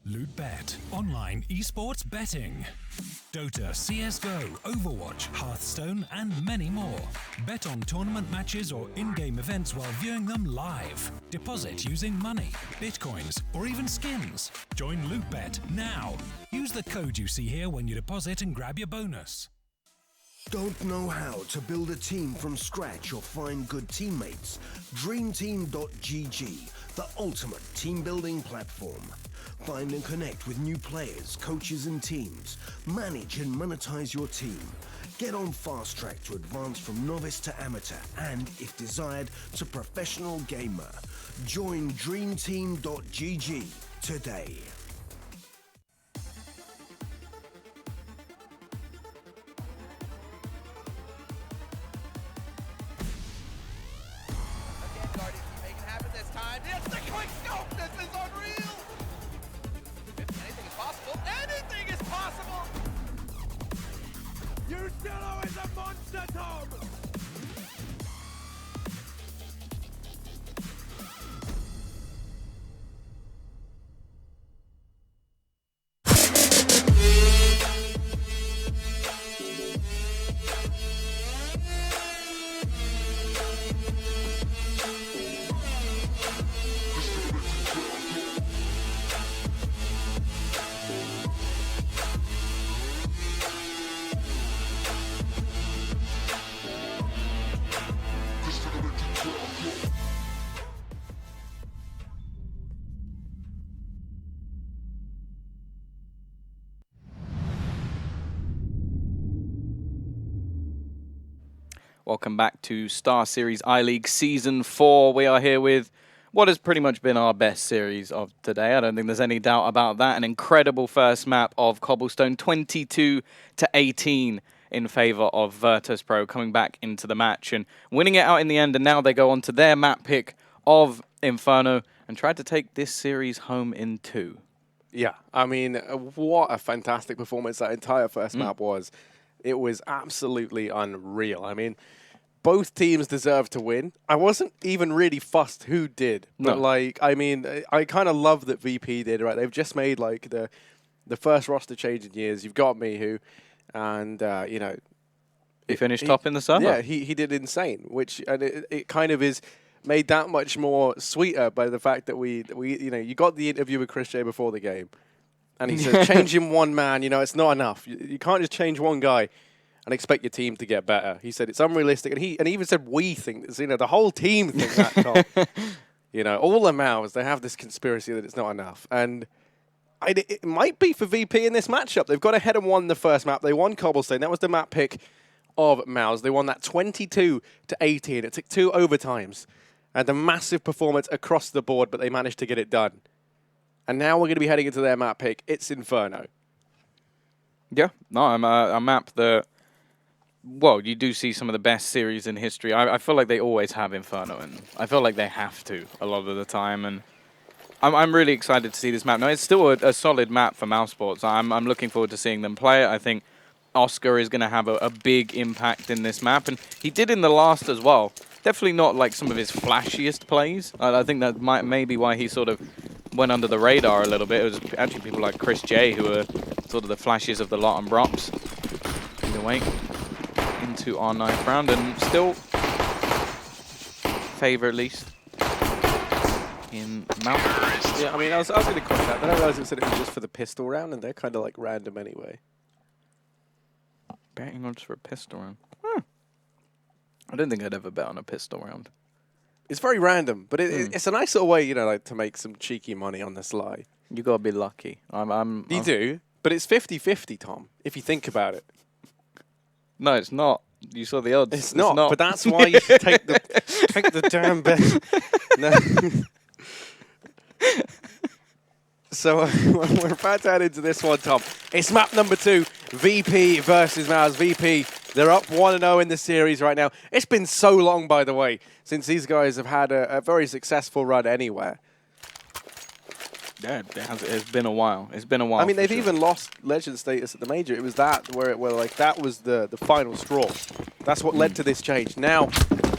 LootBet, online esports betting. Dota, CSGO, Overwatch, Hearthstone, and many more. Bet on tournament matches or in-game events while viewing them live. Deposit using money, bitcoins, or even skins. Join LootBet now. Use the code you see here when you deposit and grab your bonus. Don't know how to build a team from scratch or find good teammates? DreamTeam.gg, the ultimate team building platform. Find and connect with new players, coaches and teams. Manage and monetize your team. Get on fast track to advance from novice to amateur and, if desired, to professional gamer. Join DreamTeam.gg today. Welcome back to StarSeries I-League Season 4. We are here with what has pretty much been our best series of today. I don't think there's any doubt about that. An incredible first map of Cobblestone, 22-18 in favor of Virtus.pro, coming back into the match and winning it out in the end. And now they go on to their map pick of Inferno and try to take this series home in 2. Yeah, I mean, what a fantastic performance that entire first map was. It was absolutely unreal. I mean, both teams deserved to win. I wasn't even really fussed who did. But, like, I mean, I kind of love that VP did, right? They've just made, like, the first roster change in years. You've got Mihu, and, you know. He finished top in the summer. Yeah, he did insane, which, and it kind of is made that much more sweeter by the fact that we you know, you got the interview with Chris J before the game. And he says, changing one man, you know, it's not enough. You can't just change one guy and expect your team to get better. He said it's unrealistic. And he even said, we think this, you know, the whole team thinks that, Tom. You know, all the mouths, they have this conspiracy that it's not enough. And it might be for VP in this matchup. They've got ahead and won the first map. They won Cobblestone. That was the map pick of Mouse. They won that 22-18. It took 2 overtimes. And a massive performance across the board, but they managed to get it done. And now we're going to be heading into their map pick. It's Inferno. Yeah, no, a map that, well, you do see some of the best series in history. I feel like they always have Inferno, and I feel like they have to a lot of the time. And I'm really excited to see this map. Now, it's still a solid map for mousesports. I'm looking forward to seeing them play it. I think Oscar is going to have a big impact in this map, and he did in the last as well. Definitely not like some of his flashiest plays. I think that may be why he sort of went under the radar a little bit. It was actually people like Chris J who were sort of the flashiest of the lot on Brops. Either way, into our 9th round, and still favor at least in mousesports. Yeah, I mean, I was going to comment that, but I realized it said it was just for the pistol round, and they're kind of like random anyway. Betting odds for a pistol round. Hmm. I don't think I'd ever bet on a pistol round. It's very random, but it's a nice little way, you know, like to make some cheeky money on the sly. You gotta be lucky. You do, but it's 50-50, Tom, if you think about it. No, it's not. You saw the odds. It's not, but that's why you should take the damn bet. No. So we're about to head into this one, Tom. It's map number 2, VP versus Mouse. VP, they're up 1-0 in the series right now. It's been so long, by the way, since these guys have had a very successful run anywhere. Yeah, it's been a while. It's been a while. I mean, they've even lost legend status at the major. It was that where like that was the final straw. That's what led to this change. Now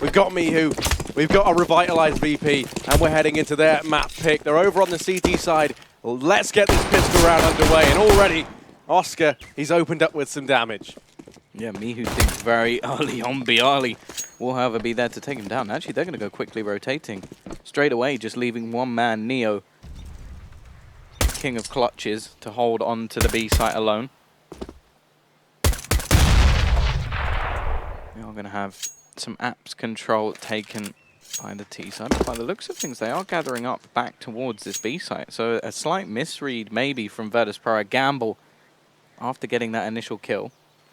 we've got Mihu, we've got a revitalized VP, and we're heading into their map pick. They're over on the CT side. Let's get this pistol round underway. And already, Oscar, he's opened up with some damage. Yeah, Mihu thinks very early on. Bialy will, however, be there to take him down. Actually, they're going to go quickly rotating straight away, just leaving one man, Neo, king of clutches, to hold on to the B site alone. We are going to have some apps control taken by the T side. By the looks of things, they are gathering up back towards this B site. So a slight misread maybe from Virtus.pro, a gamble after getting that initial kill.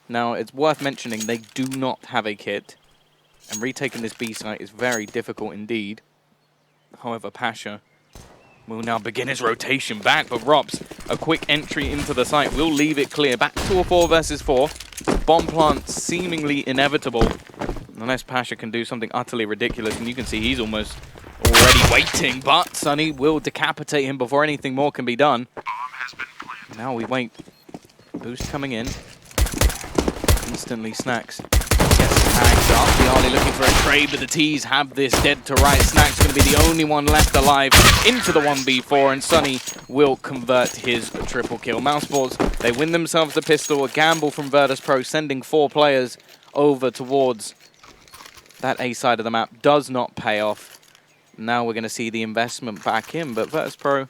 Now, it's worth mentioning they do not have a kit, and retaking this B site is very difficult indeed. However, Pasha will now begin his rotation back, but Rops, a quick entry into the site, will leave it clear. Back to a 4 versus 4. Bomb plant seemingly inevitable, unless Pasha can do something utterly ridiculous, and you can see he's almost already waiting, but Sunny will decapitate him before anything more can be done. Now we wait. Boost coming in. Instantly Snacks gets tagged up. Bialy looking for a trade, but the T's have this dead to right. Snacks going to be the only one left alive into the 1v4, and Sunny will convert his triple kill. mousesports, they win themselves the pistol. A gamble from Virtus.pro, sending 4 players over towards that A side of the map does not pay off. Now we're going to see the investment back in, but Virtus.pro,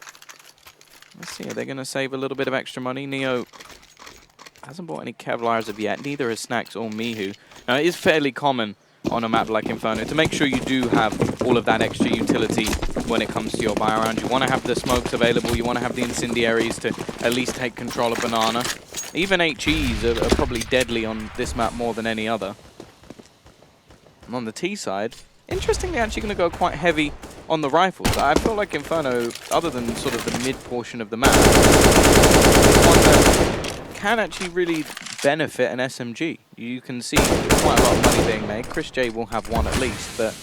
let's see, are they going to save a little bit of extra money? Neo hasn't bought any Kevlar as of yet, neither has Snacks or Mihu. Now, it is fairly common on a map like Inferno to make sure you do have all of that extra utility when it comes to your buy around. You want to have the smokes available, you want to have the incendiaries to at least take control of Banana. Even HEs are probably deadly on this map more than any other. And on the T side, interestingly, actually going to go quite heavy on the rifles. I feel like Inferno, other than sort of the mid portion of the map, is one that can actually really benefit an SMG. You can see quite a lot of money being made. Chris J will have one at least, but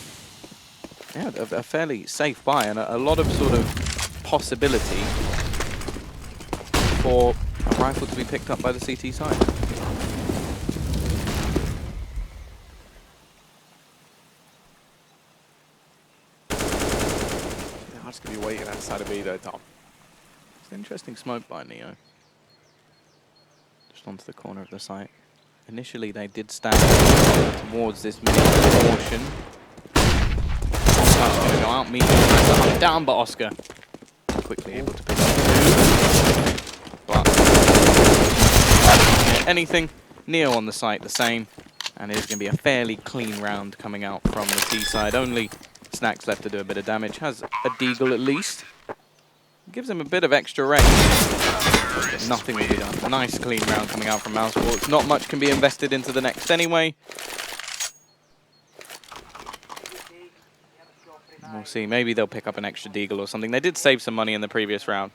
yeah, a fairly safe buy and a lot of sort of possibility for a rifle to be picked up by the CT side. I'm just going to be waiting outside of B though, Tom. It's an interesting smoke by Neo. Just onto the corner of the site. Initially, they did stand towards this mid portion. Oscar's going to go out, meeting the hunt down, but Oscar quickly able to pick up 2. But anything, Neo on the site the same, and it is going to be a fairly clean round coming out from the T side. Only Snacks left to do a bit of damage. Has a deagle at least. Gives him a bit of extra range. But nothing will be done. A nice clean round coming out from mousesports. Not much can be invested into the next anyway. We'll see. Maybe they'll pick up an extra deagle or something. They did save some money in the previous round.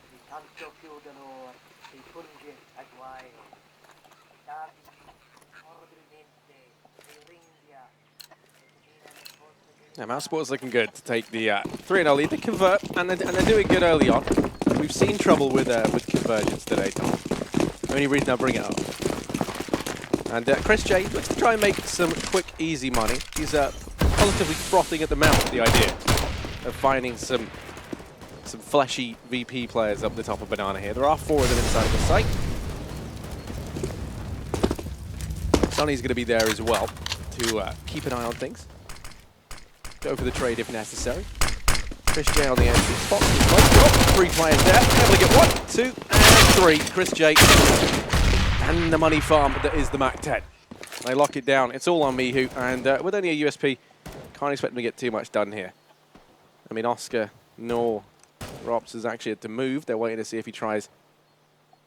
Yeah, mousesports looking good to take the 3-0 lead. They convert, and they're doing good early on. We've seen trouble with conversions today, Tom. Only reason I bring it up. And Chris J looks to try and make some quick, easy money. He's positively frothing at the mouth at the idea of finding some fleshy VP players up the top of Banana here. There are 4 of them inside of the site. Sonny's going to be there as well to keep an eye on things. Go for the trade if necessary. Chris J on the entry spot. Oh, 3 players there. Able to get 1, 2, and 3. Chris J and the money farm that is the Mac-10. They lock it down. It's all on Mihu, and with only a USP, can't expect him to get too much done here. I mean, Oscar nor Rops has actually had to move. They're waiting to see if he tries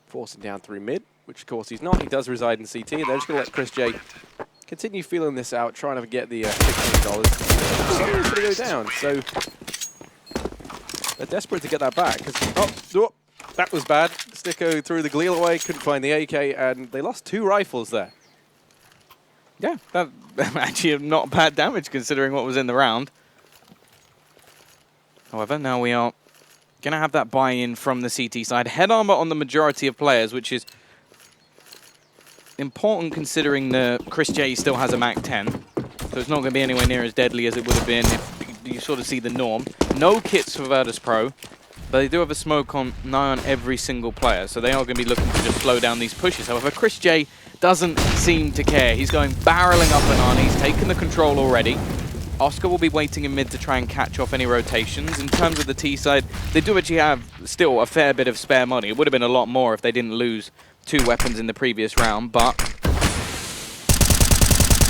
forcing down through mid, which of course he's not. He does reside in CT. They're just going to let Chris J continue feeling this out, trying to get the $600. It's going to go down, so they're desperate to get that back. Oh, that was bad. Sticko threw the Gleal away, couldn't find the AK, and they lost 2 rifles there. Yeah, that actually not bad damage considering what was in the round. However, now we are going to have that buy-in from the CT side. Head armor on the majority of players, which is important considering the Chris J still has a Mac-10. So it's not going to be anywhere near as deadly as it would have been if you sort of see the norm. No kits for Virtus.pro, but they do have a smoke on nigh on every single player. So they are going to be looking to just slow down these pushes. However, Chris J doesn't seem to care. He's going barreling up Banana. He's taken the control already. Oscar will be waiting in mid to try and catch off any rotations. In terms of the T side, they do actually have still a fair bit of spare money. It would have been a lot more if they didn't lose 2 weapons in the previous round, but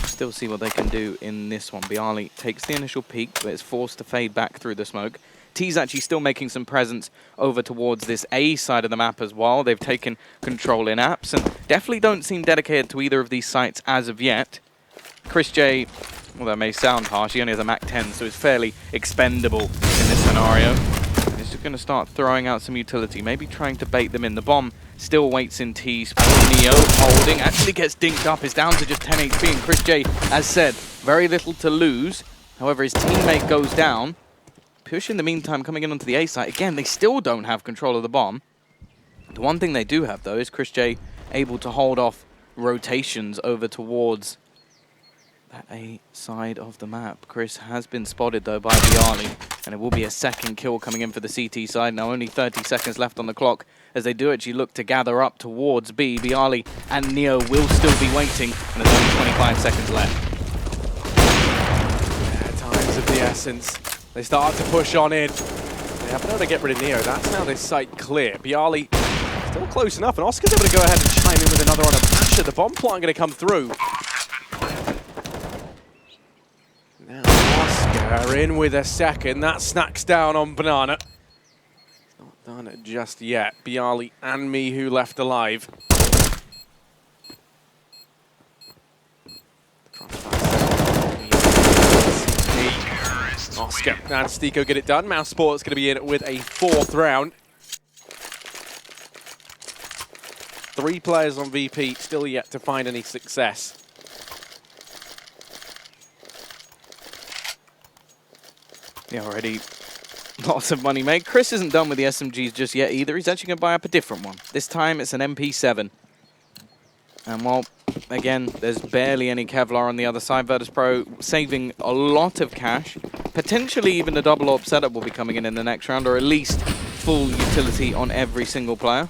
still see what they can do in this one. Bialy takes the initial peek, but is forced to fade back through the smoke. T's actually still making some presence over towards this A side of the map as well. They've taken control in apps and definitely don't seem dedicated to either of these sites as of yet. Chris J, well, that may sound harsh, he only has a Mac-10, so it's fairly expendable in this scenario. He's just going to start throwing out some utility, maybe trying to bait them in. The bomb still waits in T spot. Neo holding, actually gets dinked up, is down to just 10 HP, and Chris J, as said, very little to lose. However, his teammate goes down. Push in the meantime coming in onto the A site. Again, they still don't have control of the bomb. The one thing they do have, though, is Chris J able to hold off rotations over towards that A side of the map. Chris has been spotted, though, by Bialy, and it will be a second kill coming in for the CT side. Now only 30 seconds left on the clock as they do actually look to gather up towards B. Bialy and Neo will still be waiting, and there's only 25 seconds left. Yeah, time's of the essence. They start to push on in. They have no to get rid of Neo. That's now this site clear. Bialy still close enough, and Oscar's able to go ahead and chime in with another on a Basher. The bomb plot going to come through. Now Oscar in with a second. That snacks down on Banana. It's not done just yet. Bialy and Mihu left alive. Oscar and Stiko get it done. mousesports going to be in with a 4th round. 3 players on VP, still yet to find any success. Yeah, already lots of money made. Chris isn't done with the SMGs just yet either. He's actually going to buy up a different one. This time it's an MP7. And while, again, there's barely any Kevlar on the other side, Virtus.pro saving a lot of cash. Potentially even a double AWP setup will be coming in the next round, or at least full utility on every single player.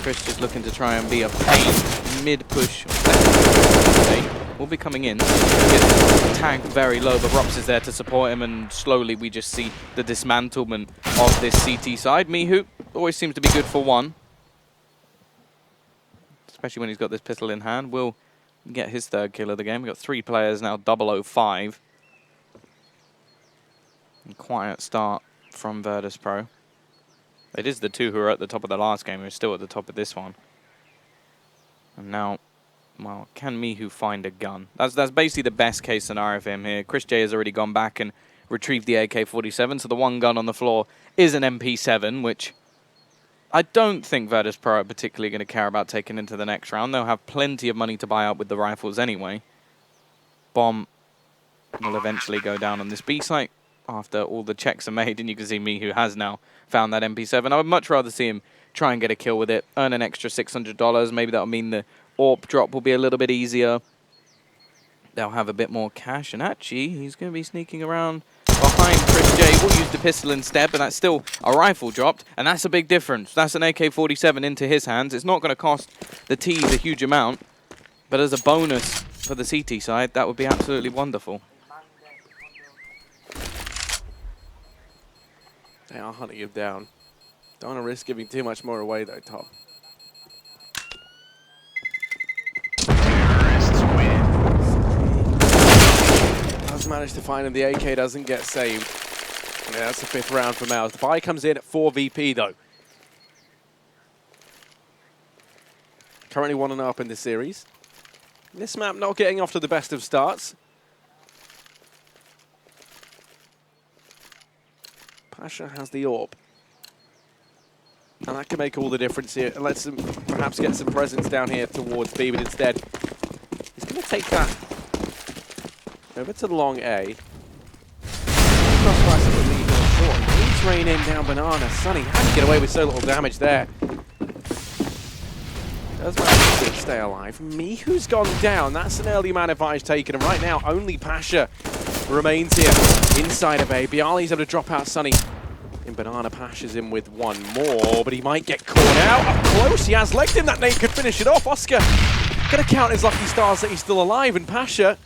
Chris just looking to try and be a pain mid-push. Will be coming in. Gets tagged very low, but Rops is there to support him, and slowly we just see the dismantlement of this CT side. Mihu always seems to be good for one, especially when he's got this pistol in hand. Will get his 3rd kill of the game. We've got 3 players now, 005. And quiet start from Virtus.pro. It is the 2 who were at the top of the last game who are still at the top of this one. And now, well, can Mihu find a gun? That's basically the best case scenario for him here. Chris J has already gone back and retrieved the AK-47, so the one gun on the floor is an MP7, which I don't think Virtus.pro are particularly going to care about taking into the next round. They'll have plenty of money to buy up with the rifles anyway. Bomb will eventually go down on this B site after all the checks are made, and you can see Mihu has now found that MP7. I would much rather see him try and get a kill with it, earn an extra $600. Maybe that'll mean the AWP drop will be a little bit easier. They'll have a bit more cash, and actually, he's going to be sneaking around behind Chris J. We'll use the pistol instead, but that's still a rifle dropped, and that's a big difference. That's an AK-47 into his hands. It's not going to cost the T's a huge amount, but as a bonus for the CT side, that would be absolutely wonderful. They are hunting him down. Don't want to risk giving too much more away, though, Top. Does manage to find him. The AK doesn't get saved. Yeah, that's the 5th round for Mouse. The buy comes in at 4 VP, though. Currently 1-0 up in this series. This map not getting off to the best of starts. Pasha has the AWP. And that can make all the difference here. It lets him perhaps get some presence down here towards B, but instead he's going to take that over to long A. He's raining down Banana. Sunny, how did he get away with so little damage there? Does manage to stay alive. Mihu's gone down. That's an early man advantage taken. And right now, only Pasha remains here inside of A. Bialy's able to drop out Sunny. In Banana, Pasha's in with one more, but he might get caught out. Up close, he has legged him. That nade could finish it off. Oscar going to count his lucky stars that he's still alive. And Pasha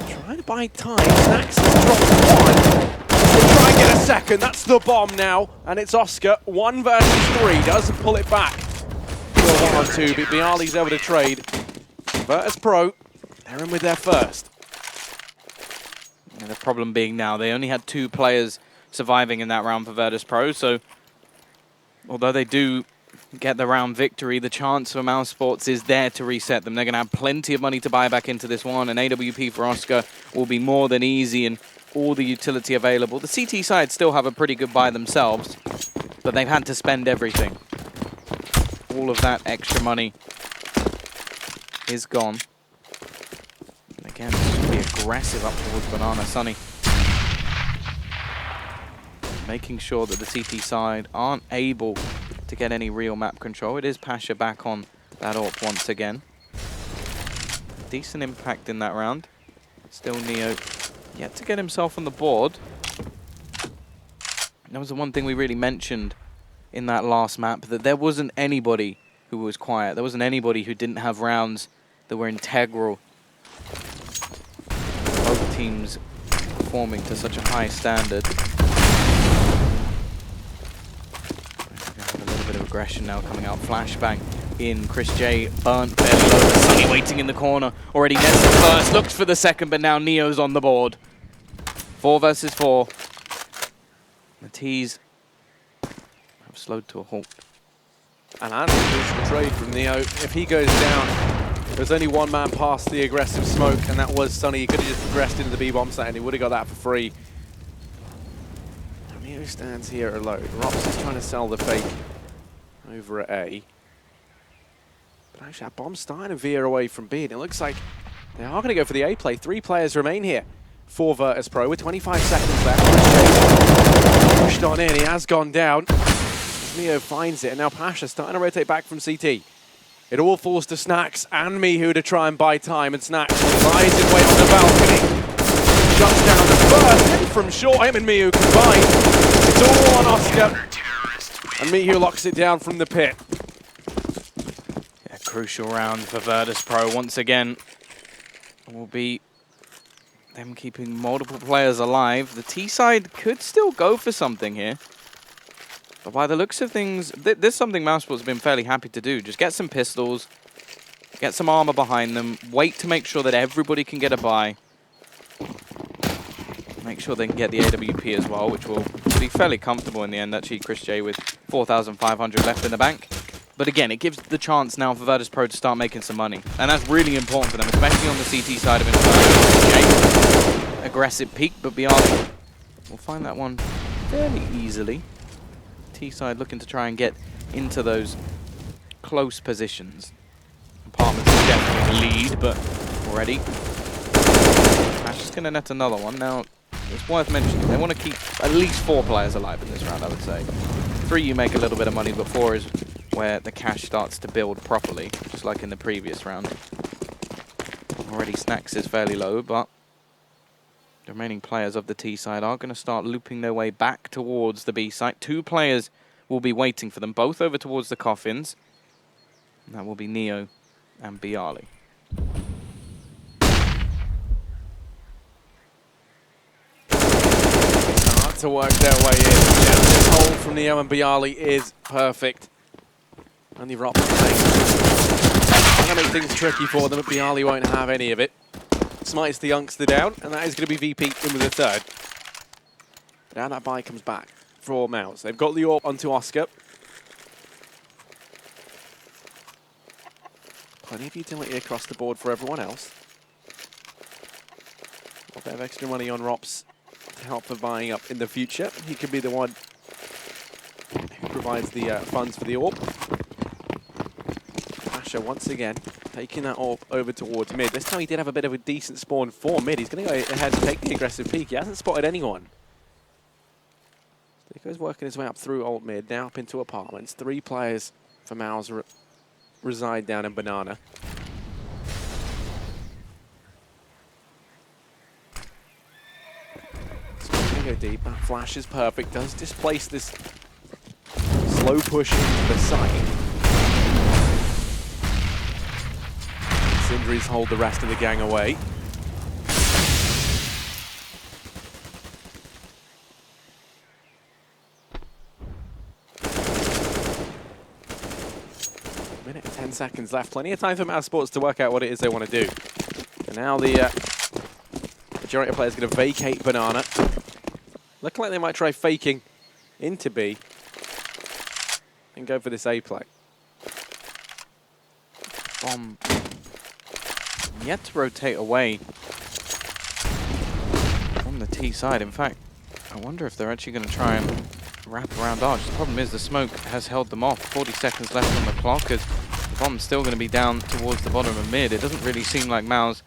trying to buy time. Snacks has dropped one. He'll try and get a second. That's the bomb now. And it's Oscar. 1 versus 3. Doesn't pull it back. Still 1 on 2, but Bialy's able to trade. Virtus.pro, they're in with their first. And the problem being now, they only had 2 players surviving in that round for Virtus.pro, so although they do get the round victory, the chance for mousesports is there to reset them. They're going to have plenty of money to buy back into this one, and AWP for Oscar will be more than easy and all the utility available. The CT side still have a pretty good buy themselves, but they've had to spend everything. All of that extra money is gone. Again, just be aggressive up towards Banana. Sunny making sure that the CT side aren't able to get any real map control. It is Pasha back on that AWP once again. Decent impact in that round. Still Neo yet to get himself on the board. That was the one thing we really mentioned in that last map, that there wasn't anybody who was quiet. There wasn't anybody who didn't have rounds that were integral. Both teams performing to such a high standard. A little bit of aggression now coming out. Flashbang in. Chris J burnt fairly low. Sunny waiting in the corner. Already nested first. Looks for the second, but now Neo's on the board. 4 versus 4. The T's have slowed to a halt. And that's a crucial trade from Neo. If he goes down, there's only one man past the aggressive smoke, and that was Sunny. He could have just progressed into the B-bomb site, and he would have got that for free. Neo stands here alone. Rops is trying to sell the fake over at A. But actually, that bomb's starting to veer away from B, and it looks like they are going to go for the A play. 3 players remain here for Virtus.pro with 25 seconds left. Pushed on in. He has gone down. Neo finds it, and now Pasha starting to rotate back from CT. It all falls to Snacks and Mihu to try and buy time, and Snacks lies in wait on the balcony. Shuts down the first, in from short, him and Mihu combined. It's all on Oscar, and Mihu locks it down from the pit. Yeah, crucial round for Virtus.pro. Once again, will be them keeping multiple players alive. The T side could still go for something here. But by the looks of things, this is something mousesports have been fairly happy to do. Just get some pistols, get some armor behind them, wait to make sure that everybody can get a buy. Make sure they can get the AWP as well, which will be fairly comfortable in the end. Actually, Chris J with 4,500 left in the bank. But again, it gives the chance now for Virtus.pro to start making some money. And that's really important for them, especially on the CT side of Inferno. Aggressive peek, but Bialy will find that one fairly easily. T-side looking to try and get into those close positions. Apartments is definitely the lead, but already. Ash is going to net another one. Now, it's worth mentioning, they want to keep at least 4 players alive in this round, I would say. 3, you make a little bit of money, but 4 is where the cash starts to build properly, just like in the previous round. Already Snacks is fairly low, but the remaining players of the T side are going to start looping their way back towards the B site. 2 players will be waiting for them, both over towards the coffins. And that will be Neo and Bialy. to work their way in. Yeah, this hold from Neo and Bialy is perfect. Only Rops going to make things tricky for them, but Bialy won't have any of it. Smites the youngster down, and that is going to be VP in with the third. Now that buy comes back for Mouse. They've got the AWP onto Oscar. Plenty of utility across the board for everyone else. A bit of extra money on Rops to help for buying up in the future. He could be the one who provides the funds for the AWP. Asher once again taking that AWP over towards mid. This time he did have a bit of a decent spawn for mid. He's going to go ahead and take the aggressive peek. He hasn't spotted anyone. Stico's working his way up through alt mid, now up into apartments. 3 players for Mouse reside down in Banana. So he's going to go deep. That flash is perfect. Does displace this slow push into the site. Injuries hold the rest of the gang away. Minute and 10 seconds left. Plenty of time for mousesports to work out what it is they want to do. And now the majority of players are going to vacate Banana. Looking like they might try faking into B and go for this A play. Bomb yet to rotate away from the T side. In fact, I wonder if they're actually going to try and wrap around Arch. The problem is the smoke has held them off. 40 seconds left on the clock as the bomb's still going to be down towards the bottom of mid. It doesn't really seem like Mouse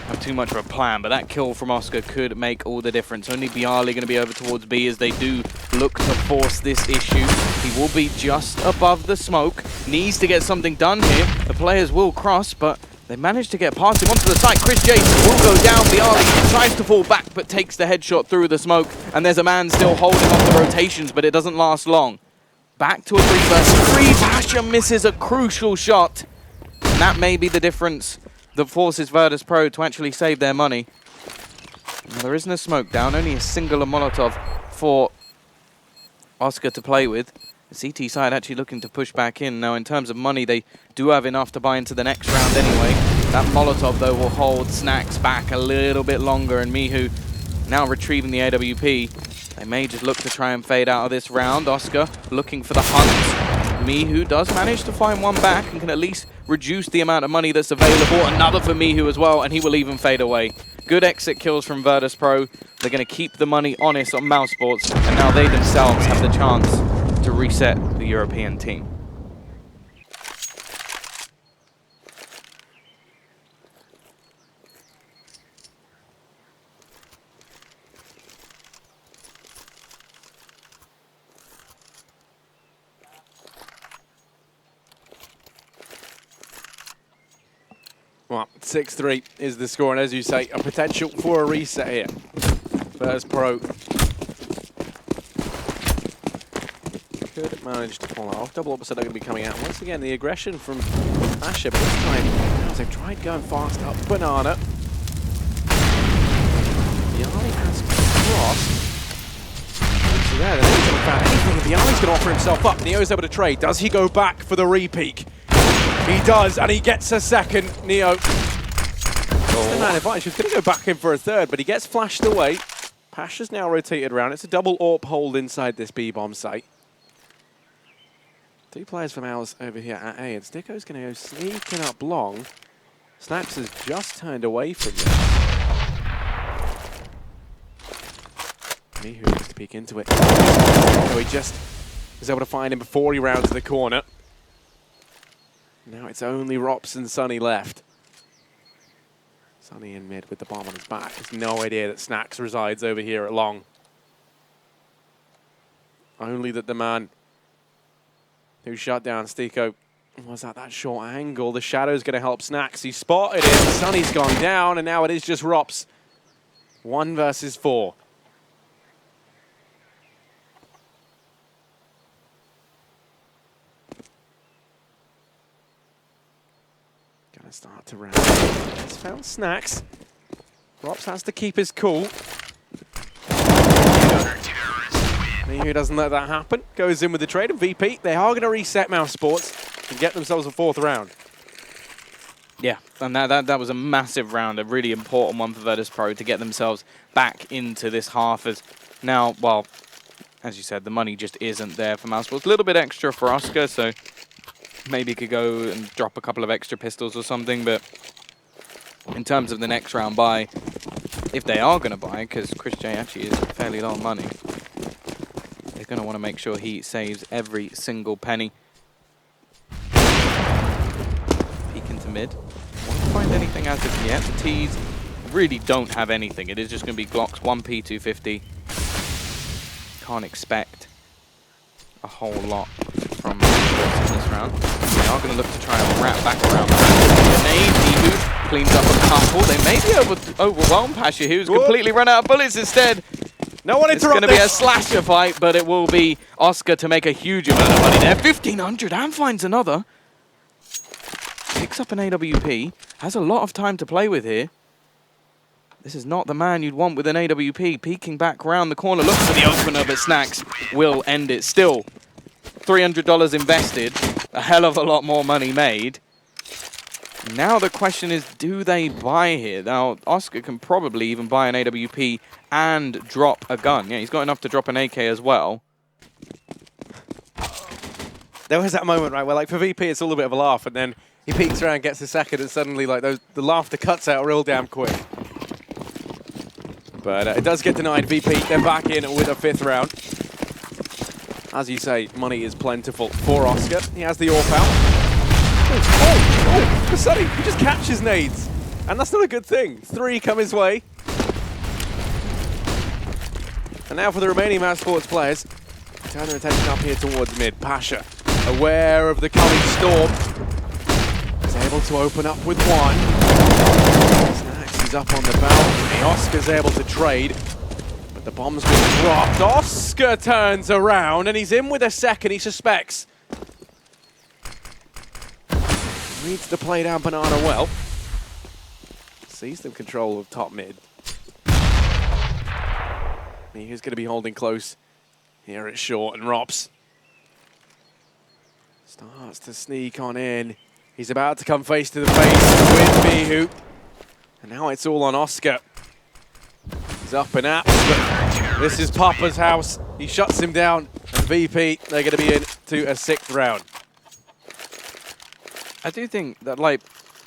have too much of a plan, but that kill from Oscar could make all the difference. Only Bialy going to be over towards B as they do look to force this issue. He will be just above the smoke. Needs to get something done here. The players will cross, but they managed to get past him onto the site. Chris J will go down. Bialy tries to fall back, but takes the headshot through the smoke. And there's a man still holding on the rotations, but it doesn't last long. Back to a 3 versus 3. Pasha misses a crucial shot. And that may be the difference that forces Virtus.pro to actually save their money. Now, there isn't a smoke down, only a singular Molotov for Oscar to play with. The CT side actually looking to push back in. Now, in terms of money, they do have enough to buy into the next round anyway. That Molotov, though, will hold Snacks back a little bit longer. And Mihu now retrieving the AWP. They may just look to try and fade out of this round. Oscar looking for the hunt. Mihu does manage to find one back and can at least reduce the amount of money that's available. Another for Mihu as well, and he will even fade away. Good exit kills from Virtus.pro. They're going to keep the money honest on mousesports, and now they themselves have the chance to reset the European team. Well, 6-3 is the score, and as you say, a potential for a reset here. Virtus.pro could manage to pull it off. Double opposite are going to be coming out. Once again, the aggression from Asher, but this time, as they've tried going fast up Banana. Bialy has crossed. So there, they haven't found anything. Bialy's going to offer himself up. Neo's able to trade. Does he go back for the repeak? He does, and he gets a second. Neo. The man advantage. He's going to go back in for a third, but he gets flashed away. Pasha's now rotated around. It's a double AWP hold inside this B-bomb site. 2 players from ours over here at A, and Sticko's going to go sneaking up long. Snaps has just turned away from him. Mihu needs to peek into it. So he just was able to find him before he rounds the corner. Now it's only Rops and Sunny left. Sunny in mid with the bomb on his back. Has no idea that Snacks resides over here at long. Only that the man who shut down Stico was at that short angle. The shadow's going to help Snacks. He spotted it. Sunny's gone down, and now it is just Rops. 1 versus 4. Gonna start to round. He's found Snacks. Rops has to keep his cool. Mihu doesn't let that happen. Goes in with the trade, and VP, they are going to reset mousesports and get themselves a 4th round. Yeah, and that was a massive round, a really important one for Virtus.pro to get themselves back into this half. As now, well, as you said, the money just isn't there for mousesports. A little bit extra for Oscar, so maybe could go and drop a couple of extra pistols or something, but in terms of the next round buy, if they are going to buy, because Chris J actually is fairly low on money, they're going to want to make sure he saves every single penny. Peek into mid. Won't find anything as of yet. The T's really don't have anything. It is just going to be Glocks 1P 250. Can't expect a whole lot from in this round. They are going to look to try and wrap back around. Mihu cleans up a couple. They may be able to overwhelm Pasha, who's completely run out of bullets instead. No one interrupt. It's going to be a slasher fight, but it will be Oscar to make a huge amount of money there. 1,500 and finds another. Picks up an AWP. Has a lot of time to play with here. This is not the man you'd want with an AWP. Peeking back around the corner, looks for the opener, but Snacks will end it. Still, $300 invested. A hell of a lot more money made. Now the question is, do they buy here? Now, Oscar can probably even buy an AWP and drop a gun. Yeah, he's got enough to drop an AK as well. There was that moment, right, where like for VP it's all a bit of a laugh, and then he peeks around, gets a second, and suddenly like the laughter cuts out real damn quick. But it does get denied. VP, they're back in with a 5th round. As you say, money is plentiful for Oscar. He has the AWP out. Oh, Masani, he just catches nades. And that's not a good thing. 3 come his way. And now for the remaining mousesports players. Turn their attention up here towards mid. Pasha, aware of the coming storm, is able to open up with one. Snacks is up on the balcony. Oscar's able to trade, but the bomb's been dropped. Oscar turns around and he's in with a 2nd, he suspects. Needs to play down Banana well. Sees the control of top mid. He's going to be holding close here at short, and Rops starts to sneak on in. He's about to come face to the face with Mihu. And now it's all on Oscar. He's up and at, but this is Papa's house. He shuts him down, and VP, they're going to be into a 6th round. I do think that, like,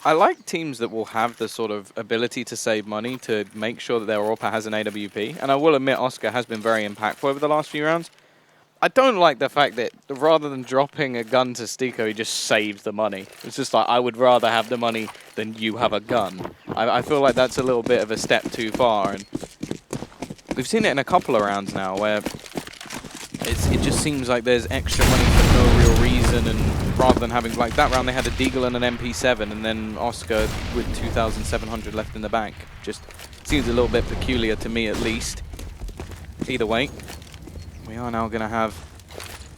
I like teams that will have the sort of ability to save money to make sure that their AWP has an AWP. And I will admit Oscar has been very impactful over the last few rounds. I don't like the fact that rather than dropping a gun to Stiko, he just saves the money. It's just like, I would rather have the money than you have a gun. I feel like that's a little bit of a step too far. And we've seen it in a couple of rounds now where it just seems like there's extra money for no real reason, and rather than having, like that round they had a Deagle and an MP7 and then Oscar with 2,700 left in the bank. Just seems a little bit peculiar to me at least. Either way, we are now going to have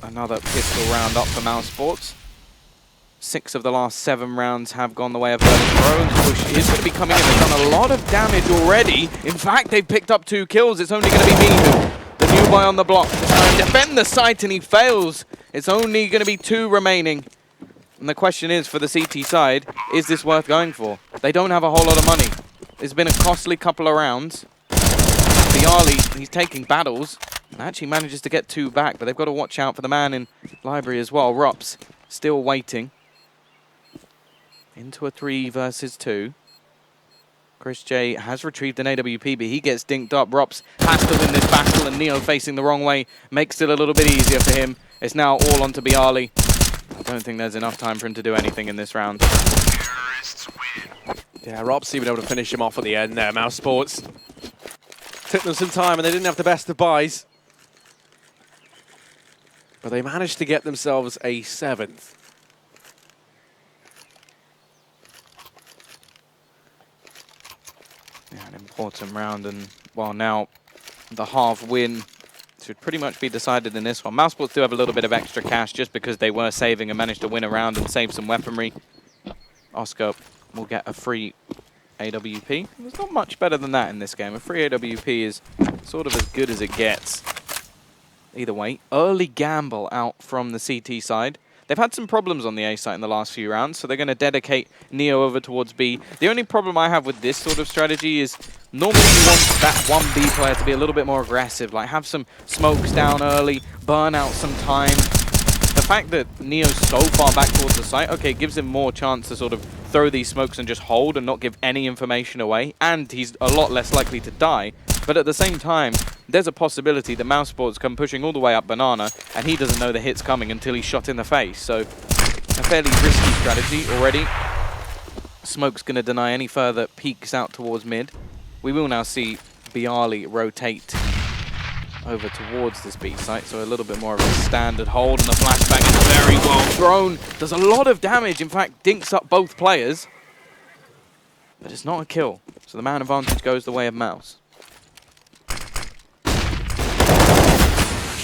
another pistol round up for mousesports. 6 of the last 7 rounds have gone the way of Virtus.pro, and the push is going to be coming in. They've done a lot of damage already. In fact, they've picked up 2 kills. It's only going to be Mihu, the new boy on the block, to try and defend the site, and he fails. It's only going to be 2 remaining. And the question is, for the CT side, is this worth going for? They don't have a whole lot of money. It's been a costly couple of rounds. Bialy, he's taking battles, and actually manages to get 2 back, but they've got to watch out for the man in library as well. Rups, still waiting. Into a 3 versus 2. Chris J has retrieved an AWP, but he gets dinked up. Rups has to win this battle, and Neo facing the wrong way makes it a little bit easier for him. It's now all onto Bialy. I don't think there's enough time for him to do anything in this round. Yeah, Rups even able to finish him off at the end there. mousesports took them some time, and they didn't have the best of buys. But they managed to get themselves a 7th. Yeah, an important round, and well, now the half win should pretty much be decided in this one. mousesports do have a little bit of extra cash just because they were saving and managed to win a round and save some weaponry. Oscar will get a free AWP. There's not much better than that in this game. A free AWP is sort of as good as it gets. Either way, early gamble out from the CT side. They've had some problems on the A site in the last few rounds, so they're going to dedicate Neo over towards B. The only problem I have with this sort of strategy is normally you want that 1B player to be a little bit more aggressive, like have some smokes down early, burn out some time. The fact that Neo's so far back towards the site, okay, gives him more chance to sort of throw these smokes and just hold and not give any information away, and he's a lot less likely to die. But at the same time, there's a possibility that mousesports come pushing all the way up banana, and he doesn't know the hit's coming until he's shot in the face. So, a fairly risky strategy already. Smoke's going to deny any further peeks out towards mid. We will now see Bialy rotate over towards this B site, so a little bit more of a standard hold, and the flashbang is very well thrown. Does a lot of damage, in fact, dinks up both players. But it's not a kill, so the man advantage goes the way of Mouse.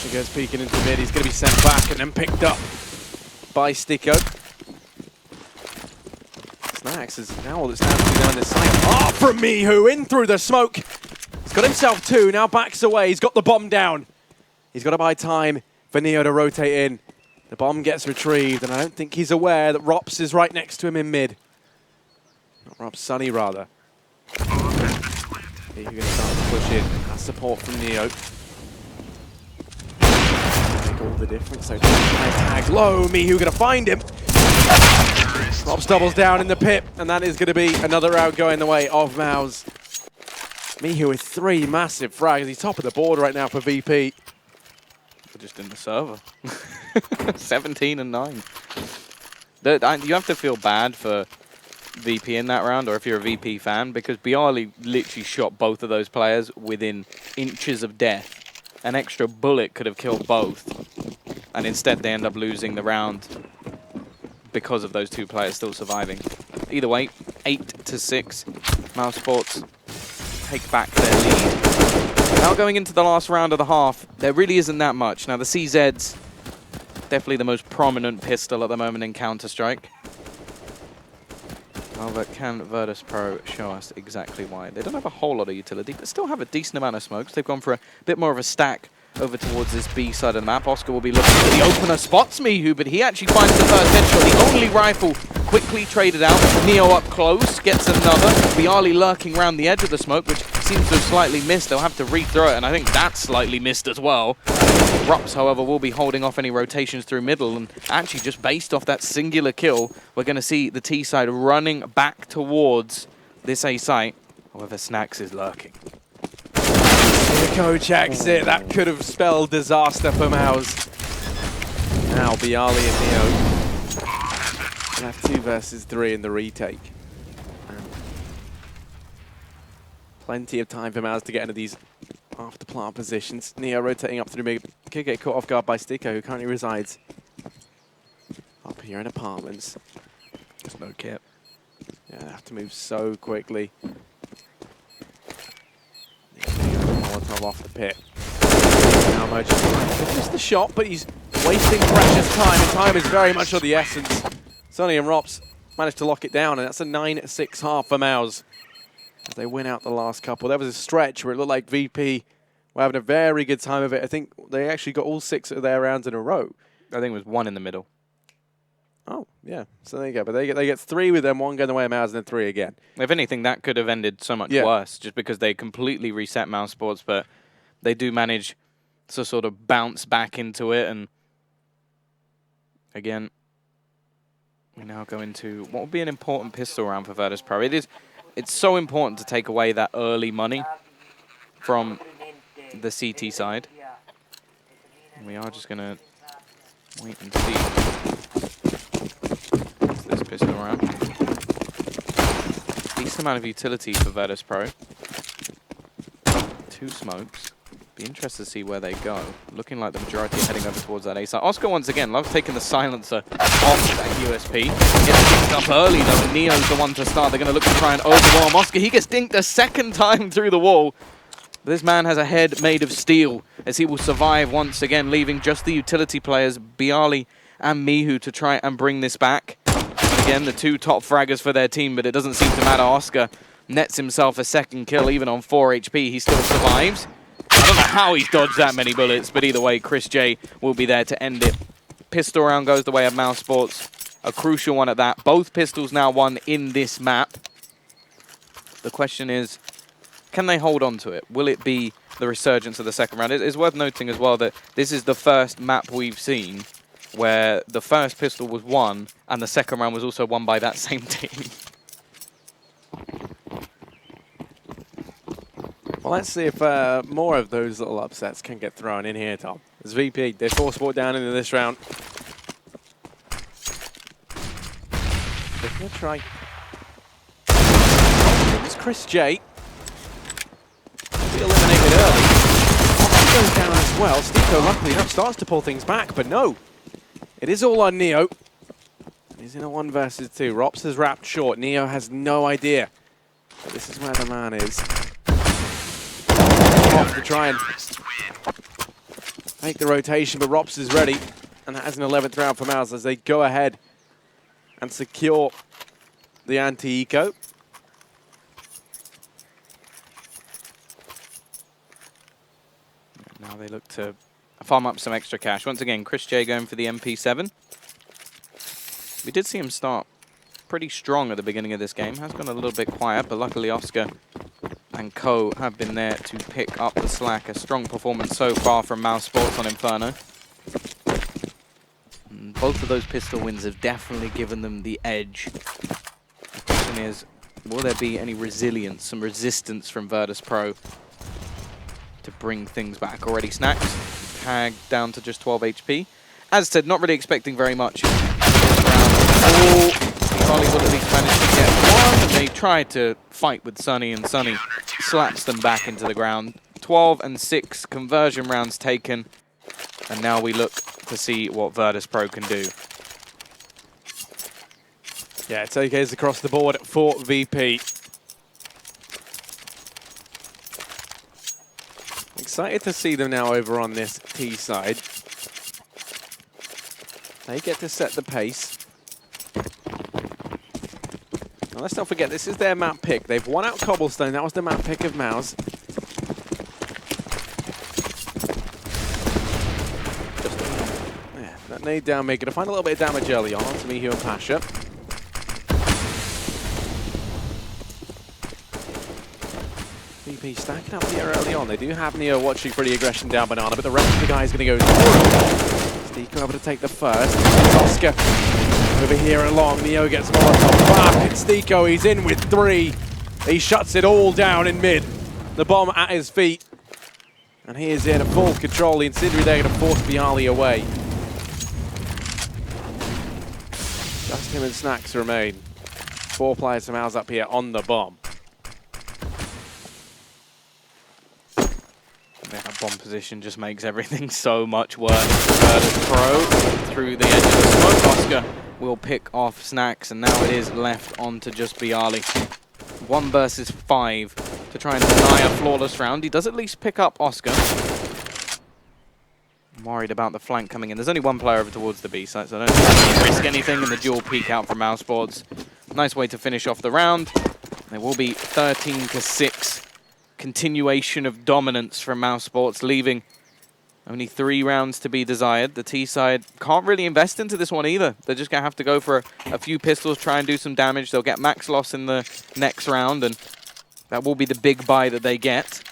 He goes peeking into mid, he's going to be sent back and then picked up by Sticko. Snax is now all that's happening down this side. Ah, from Mihu, in through the smoke. He's got himself two, now backs away, he's got the bomb down. He's got to buy time for Neo to rotate in. The bomb gets retrieved, and I don't think he's aware that Rops is right next to him in mid. Not Rops, Sunny rather. Here you're going to start to push in. That's support from Neo. Make all the difference. So tags low. Mihu going to find him. Rops doubles down in the pit, and that is going to be another round going the way of Mouse. Mihu with 3 massive frags. He's top of the board right now for VP. Just in the server. 17 and 9. You have to feel bad for VP in that round, or if you're a VP fan, because Bialy literally shot both of those players within inches of death. An extra bullet could have killed both, and instead they end up losing the round because of those 2 players still surviving. Either way, 8-6. mousesports take back their lead. Now going into the last round of the half, there really isn't that much. Now the CZ's definitely the most prominent pistol at the moment in Counter-Strike. Well, but can Virtus.pro show us exactly why? They don't have a whole lot of utility, but still have a decent amount of smokes. They've gone for a bit more of a stack over towards this B side of the map. Oscar will be looking for the opener, spots Mihu, but he actually finds the first headshot. The only rifle quickly traded out. Neo up close, gets another. Bialy lurking around the edge of the smoke, which seems to have slightly missed. They'll have to rethrow it, and I think that's slightly missed as well. Rups, however, will be holding off any rotations through middle, and actually just based off that singular kill, we're going to see the T side running back towards this A site. However, Snax is lurking. Nico checks it. That could have spelled disaster for Mouse. Now Bialy and Neo left 2 versus 3 in the retake. Plenty of time for Mouse to get into these after plant positions. Neo rotating up through mid. Could get caught off guard by Sticko, who currently resides up here in apartments. There's no kit. Yeah, they have to move so quickly. Molotov off the pit. Now Mojo missed the shot, but he's wasting precious time, and time is very much of the essence. Sonny and Rops managed to lock it down, and that's a 9-6 half for Mouse as they win out the last couple. There was a stretch where it looked like VP were having a very good time of it. I think they actually got all 6 of their rounds in a row. I think it was 1 in the middle. Oh, yeah. So there you go. But they get 3 with them, 1 going the way of Mouse, and then 3 again. If anything, that could have ended so much worse, just because they completely reset mousesports, but they do manage to sort of bounce back into it. And again, we now go into what will be an important pistol round for Virtus.pro. It's so important to take away that early money from the CT side. And we are just going to wait and see. This pistol round. Decent amount of utility for Virtus.pro. 2 smokes. Be interested to see where they go. Looking like the majority are heading over towards that A side. Oscar once again loves taking the silencer off that USP. Gets dinked up early though, and Neo's the one to start. They're going to look to try and overwhelm Oscar. He gets dinked a second time through the wall. This man has a head made of steel as he will survive once again, leaving just the utility players, Bialy and Mihu, to try and bring this back. Again, the 2 top fraggers for their team, but it doesn't seem to matter. Oscar nets himself a second kill, even on 4 HP. He still survives. don't know how he's dodged that many bullets, but either way, Chris J will be there to end it. Pistol round goes the way of mousesports. A crucial one at that. Both pistols now won in this map. The question is, can they hold on to it? Will it be the resurgence of the second round? It's worth noting as well that this is the first map we've seen where the first pistol was won and the second round was also won by that same team. Well, let's see if more of those little upsets can get thrown in here, Tom. As VP, they force brought down into this round. They're going to try. It's Chris J. Be eliminated early. He goes down as well. Stico, luckily enough, starts to pull things back, but no. It is all on Neo. He's in a 1 versus 2. Rops has wrapped short. Neo has no idea. But this is where the man is. Off to try and make the rotation, but Rops is ready. And that is an 11th round for Mouse as they go ahead and secure the anti-eco. Now they look to farm up some extra cash. Once again, Chris J going for the MP7. We did see him start pretty strong at the beginning of this game. Has gone a little bit quiet, but luckily Oscar and co have been there to pick up the slack. A strong performance so far from mousesports on Inferno. And both of those pistol wins have definitely given them the edge. The question is, will there be any resilience, some resistance from Virtus.pro to bring things back? Already Snacks tagged down to just 12 HP. As said, not really expecting very much this round. Charlie will at least manage to get one, and they try to fight with Sunny, and Sunny slaps them back into the ground. 12 and 6 conversion rounds taken, and now we look to see what Virtus.pro can do. Yeah, it's AKs across the board for VP. Excited to see them now over on this T side. They get to set the pace. Now let's not forget, this is their map pick. They've won out Cobblestone. That was the map pick of Mouse. Yeah, that nade down, making to find a little bit of damage early on to Mihu and Pasha. VP stacking up here early on. They do have Neo watching for the aggression down Banana, but the rest of the guys going to go through. Stico able to take the first. Oscar over here along. Neo gets Molotov back. It's Stico. He's in with 3. He shuts it all down in mid. The bomb at his feet. And he is in full control. The Incendiary there going to force Bialy away. Just him and Snacks remain. 4 players from Mouse up here on the bomb. That bomb position just makes everything so much worse. Virtus.pro through the edge of the smoke. Oscar will pick off Snacks, and now it is left on to just Bialy. 1 versus 5 to try and deny a flawless round. He does at least pick up Oscar. I'm worried about the flank coming in. There's only 1 player over towards the B site, so I don't think I can risk anything, and the dual peek out from mousesports. Nice way to finish off the round. There will be 13 to 6. Continuation of dominance from mousesports, leaving only 3 rounds to be desired. The T side can't really invest into this one either. They're just going to have to go for a few pistols, try and do some damage. They'll get max loss in the next round, and that will be the big buy that they get.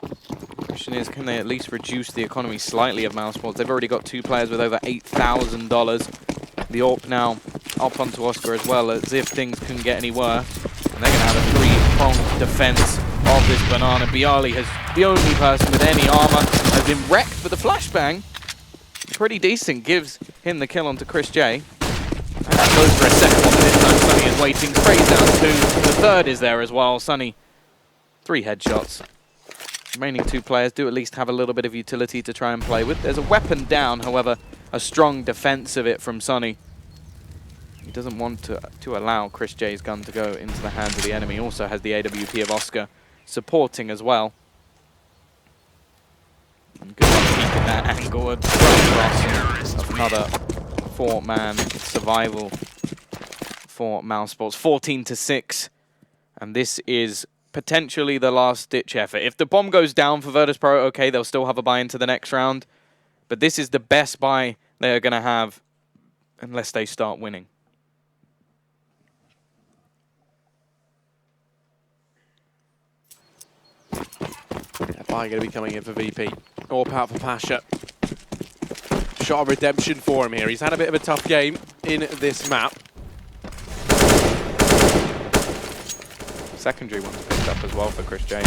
The question is, can they at least reduce the economy slightly of mousesports? They've already got 2 players with over $8,000. The AWP now up onto Oscar as well, as if things couldn't get any worse. And they're going to have a 3-pronged defense of this Banana. Bialy has the only person with any armor, has been wrecked, but the flashbang, pretty decent, gives him the kill onto Chris J. And that goes for a second one, but this time Sunny is waiting. Sprays down 2. The third is there as well. Sunny, 3 headshots. Remaining 2 players do at least have a little bit of utility to try and play with. There's a weapon down, however, a strong defense of it from Sunny. He doesn't want to allow Chris J's gun to go into the hands of the enemy. He also has the AWP of Oscar supporting as well. And good luck keeping that angle. A cross of another 4-man survival for mousesports. 14 to 6. And this is potentially the last-ditch effort. If the bomb goes down for Virtus.pro, okay, they'll still have a buy into the next round. But this is the best buy they're going to have unless they start winning. That buy going to be coming in for VP. All power for Pasha. Shot of redemption for him here. He's had a bit of a tough game in this map. Secondary one's picked up as well for Chris J.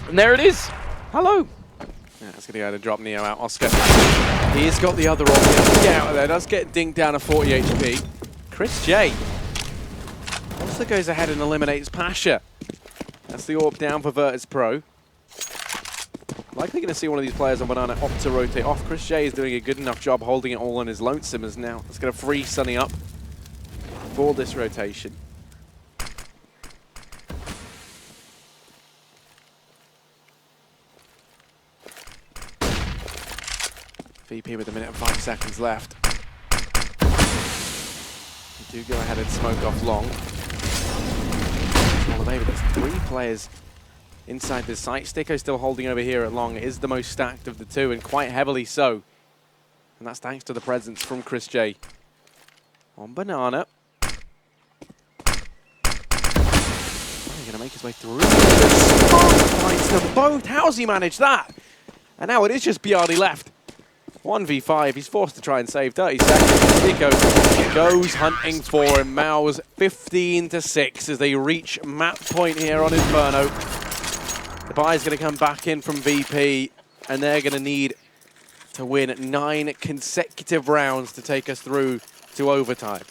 And there it is. Hello. Yeah, it's going to go to drop Neo out. Oscar. He's got the other option. Get out of there. Does get dinked down to 40 HP. Chris J also goes ahead and eliminates Pasha. That's the AWP down for Virtus.pro. Likely going to see one of these players on Banana opt to rotate off. Chris J is doing a good enough job holding it all on his lonesome as now it's going to free Sunny up for this rotation. VP with a minute and 5 seconds left. We do go ahead and smoke off long. Well, maybe there's 3 players inside the site. Sticko still holding over here at long. It is the most stacked of the 2, and quite heavily so. And that's thanks to the presence from Chris J on Banana. He's going to make his way through. Finds them both. How's he managed that? And now it is just Biardi left. 1v5. He's forced to try and save 30 seconds. Sticko goes hunting for him. Mouse 15-6 as they reach map point here on Inferno. The buy's going to come back in from VP, and they're going to need to win 9 consecutive rounds to take us through to overtime.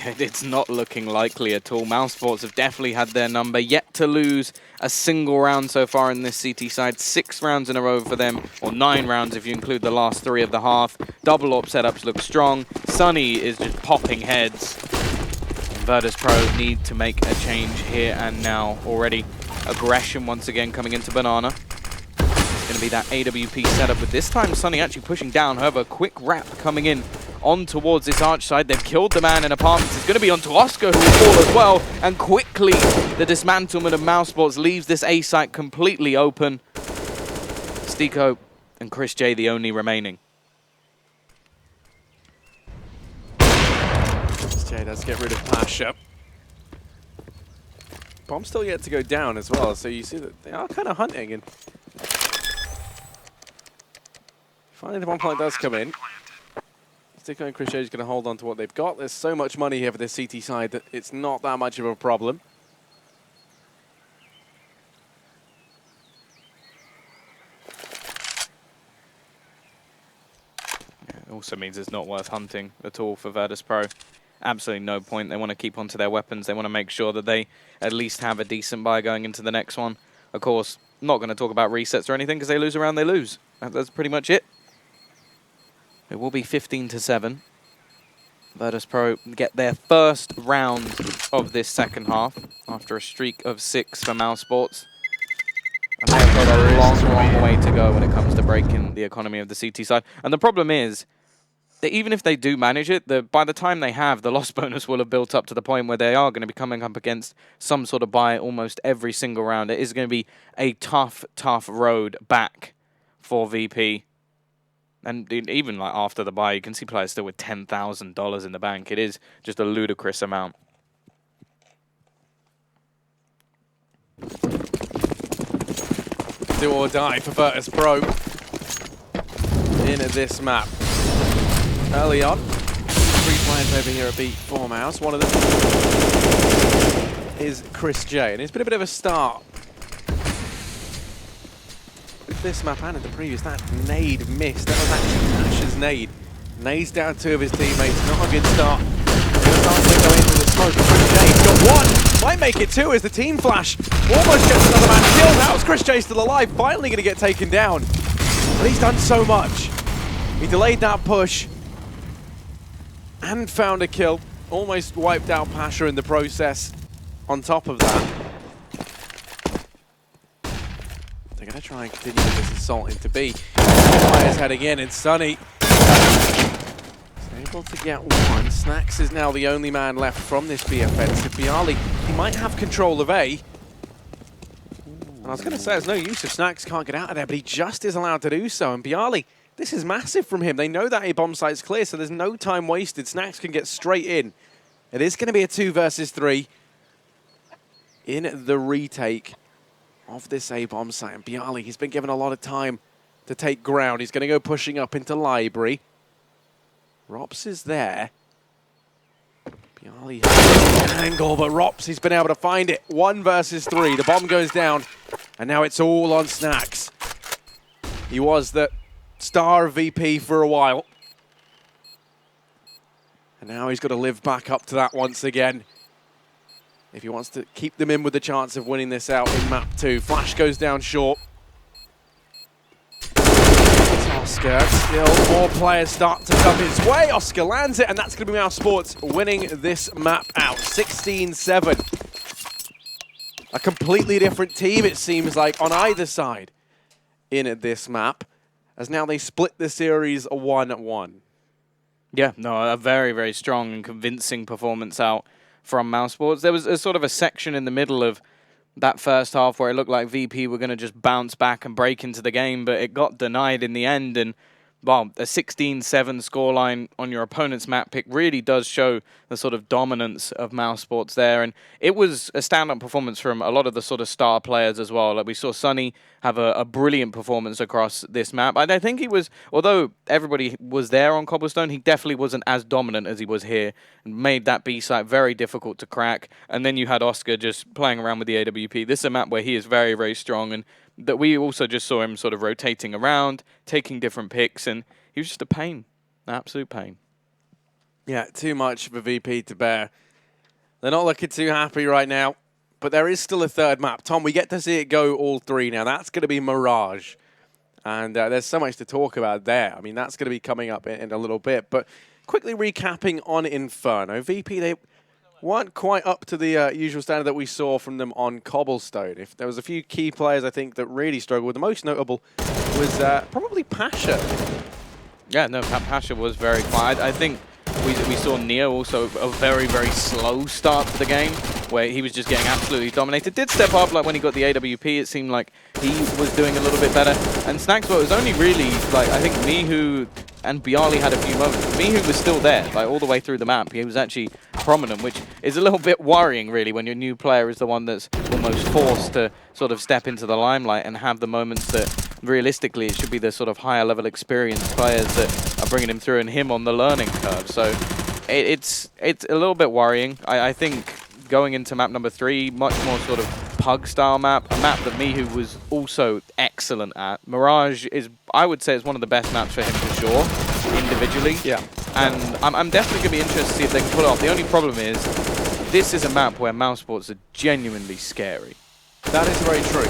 It's not looking likely at all. mousesports have definitely had their number, yet to lose a single round so far in this CT side. 6 rounds in a row for them, or 9 rounds if you include the last 3 of the half. Double AWP setups look strong. Sunny is just popping heads. Virtus.pro need to make a change here and now already. Aggression once again coming into Banana. It's going to be that AWP setup, but this time Sunny actually pushing down. However, quick wrap coming in on towards this arch side. They've killed the man in apartments. It's going to be onto Oscar, who will fall as well. And quickly, the dismantlement of mousesports leaves this A site completely open. Stiko and Chris J the only remaining. Chris J does get rid of Pasha. Bomb's still yet to go down as well, so you see that they are kind of hunting. And finally, the bomb plant does come in. Sticko and Chris J is going to hold on to what they've got. There's so much money here for this CT side that it's not that much of a problem. It also means it's not worth hunting at all for Virtus.pro. Absolutely no point. They want to keep onto their weapons. They want to make sure that they at least have a decent buy going into the next one. Of course, not going to talk about resets or anything because they lose a round, they lose. That's pretty much it. It will be 15-7. Virtus.pro get their first round of this second half after a streak of 6 for mousesports. And they've got a long, long way to go when it comes to breaking the economy of the CT side. And the problem is, that even if they do manage it, by the time they have, the loss bonus will have built up to the point where they are going to be coming up against some sort of buy almost every single round. It is going to be a tough, tough road back for VP. And even like after the buy, you can see players still with $10,000 in the bank. It is just a ludicrous amount. Do or die for Virtus.pro in this map. Early on, 3 players over here at beat for Mouse. One of them is Chris J, and it's been a bit of a start with this map and in the previous. That nade missed. That was actually Nash's nade. Nade's down 2 of his teammates. Not a good start. He'll start to go into the smoke. Chris J's got 1. Might make it 2 as the team flash almost gets another man killed. How's Chris J still alive? Finally going to get taken down. But he's done so much. He delayed that push and found a kill. Almost wiped out Pasha in the process on top of that. They're going to try and continue with this assault into B. Fires heading in, and Sunny is able able to get one. Snacks is now the only man left from this B offensive. Bialy, he might have control of A. And I was going to say, there's no use if Snacks can't get out of there, but he just is allowed to do so. And Bialy, this is massive from him. They know that A bomb site's clear, so there's no time wasted. Snacks can get straight in. It is going to be a 2 versus 3 in the retake of this A bomb site. And Bialy, he's been given a lot of time to take ground. He's going to go pushing up into Library. Rops is there. Bialy has an angle, but Rops, he's been able to find it. 1 versus 3. The bomb goes down, and now it's all on Snacks. He was the star of VP for a while. And now he's got to live back up to that once again if he wants to keep them in with the chance of winning this out in map 2. Flash goes down short. It's Oscar. Still more players start to come his way. Oscar lands it, and that's going to be mousesports winning this map out. 16-7. A completely different team, it seems like, on either side in this map, as now they split the series 1-1. Yeah, no, a very, very strong and convincing performance out from mousesports. There was a sort of a section in the middle of that first half where it looked like VP were going to just bounce back and break into the game, but it got denied in the end. And, well, a 16-7 scoreline on your opponent's map pick really does show the sort of dominance of mousesports there. And it was a stand-up performance from a lot of the sort of star players as well. Like we saw Sunny have a brilliant performance across this map. I think he was, although everybody was there on Cobblestone, he definitely wasn't as dominant as he was here and made that B site very difficult to crack. And then you had Oscar just playing around with the AWP. This is a map where he is very, very strong, and that we also just saw him sort of rotating around, taking different picks, and he was just a pain, an absolute pain. Yeah, too much for VP to bear. They're not looking too happy right now, but there is still a third map. Tom, we get to see it go all 3 now. That's going to be Mirage, and there's so much to talk about there. I mean, that's going to be coming up in a little bit, but quickly recapping on Inferno. VP, they weren't quite up to the usual standard that we saw from them on Cobblestone. If there was a few key players, I think, that really struggled. The most notable was probably Pasha. Yeah, no, Pasha was very quiet. I think we saw Neo also a very, very slow start to the game where he was just getting absolutely dominated. Did step up, like when he got the AWP, it seemed like he was doing a little bit better. And Snacks, well, it was only really, like, I think Mihu and Bialy had a few moments. Mihu was still there, like, all the way through the map. He was actually prominent, which is a little bit worrying, really, when your new player is the one that's almost forced to sort of step into the limelight and have the moments that, realistically, it should be the sort of higher level experienced players that are bringing him through and him on the learning curve. So it's a little bit worrying. I think going into map number 3, much more sort of pug-style map, a map that Mihu was also excellent at. Mirage is, I would say, is one of the best maps for him for sure, individually. Yeah. And I'm definitely going to be interested to see if they can pull it off. The only problem is, this is a map where mousesports are genuinely scary. That is very true.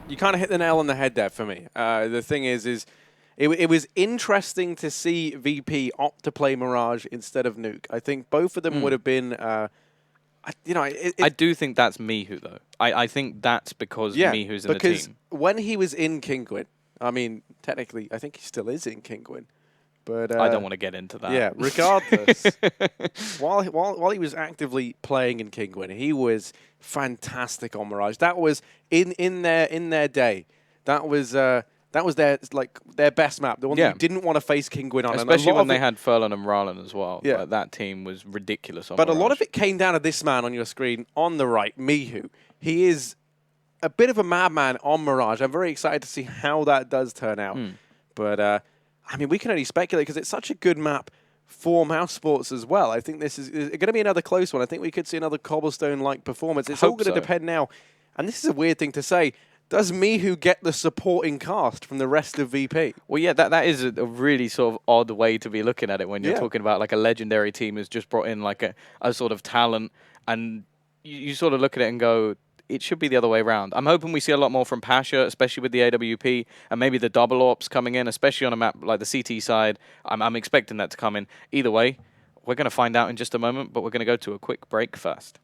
You kind of hit the nail on the head there for me. The thing is it was interesting to see VP opt to play Mirage instead of Nuke. I think both of them would have been, I do think that's Mihu, though. I think that's because Mihu's in the team. Because when he was in Kinguin, I mean, technically, I think he still is in Kinguin. But I don't want to get into that. Yeah, regardless, while he was actively playing in Kinguin, he was fantastic on Mirage. That was in their day. That was their best map. The one that you didn't want to face Kinguin on, especially when they had Furlan and Rallen as well. Yeah, that team was ridiculous on But Mirage. A lot of it came down to this man on your screen on the right, Mihu. He is a bit of a madman on Mirage. I'm very excited to see how that does turn out. But I mean, we can only speculate because it's such a good map for mousesports as well. I think this is going to be another close one. I think we could see another Cobblestone-like performance. It's all going to depend now. And this is a weird thing to say. Does Mihu get the supporting cast from the rest of VP? Well, yeah, that is a really sort of odd way to be looking at it when you're talking about like a legendary team who's just brought in like a sort of talent, and you sort of look at it and go, it should be the other way around. I'm hoping we see a lot more from Pasha, especially with the AWP, and maybe the double ops coming in, especially on a map like the CT side. I'm expecting that to come in. Either way, we're going to find out in just a moment, but we're going to go to a quick break first.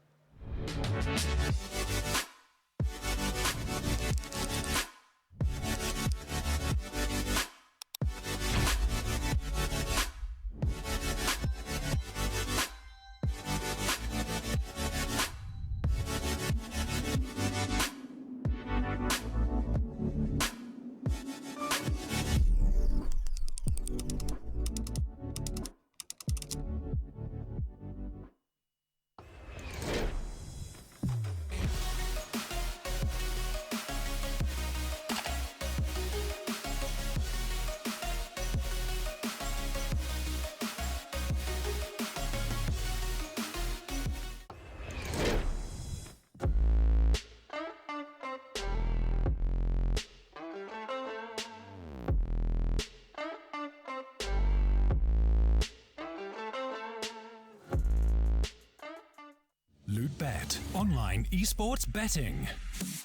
Bet. Online esports betting.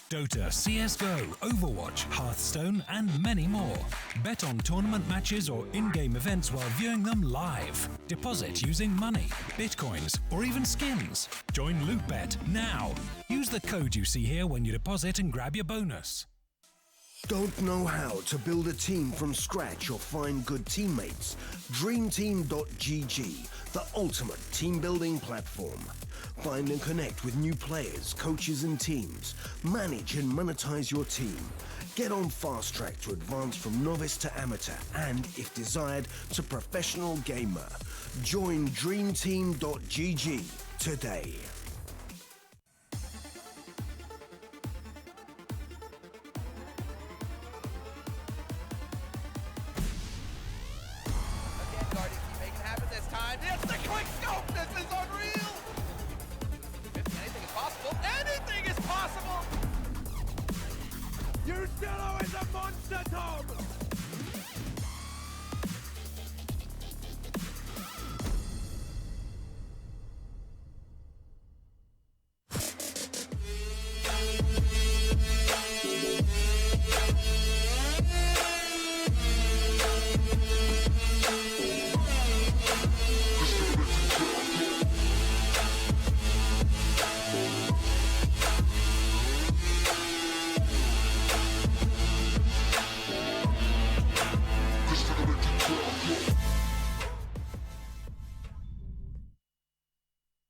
Dota, CSGO, Overwatch, Hearthstone, and many more. Bet on tournament matches or in-game events while viewing them live. Deposit using money, bitcoins, or even skins. Join LootBet now. Use the code you see here when you deposit and grab your bonus. Don't know how to build a team from scratch or find good teammates? DreamTeam.gg, the ultimate team building platform. Find and connect with new players, coaches and teams. Manage and monetize your team. Get on fast track to advance from novice to amateur and, if desired, to professional gamer. Join DreamTeam.gg today. It's the quick scope! This is unreal! Anything is possible! Anything is possible! You still always a monster, Tom!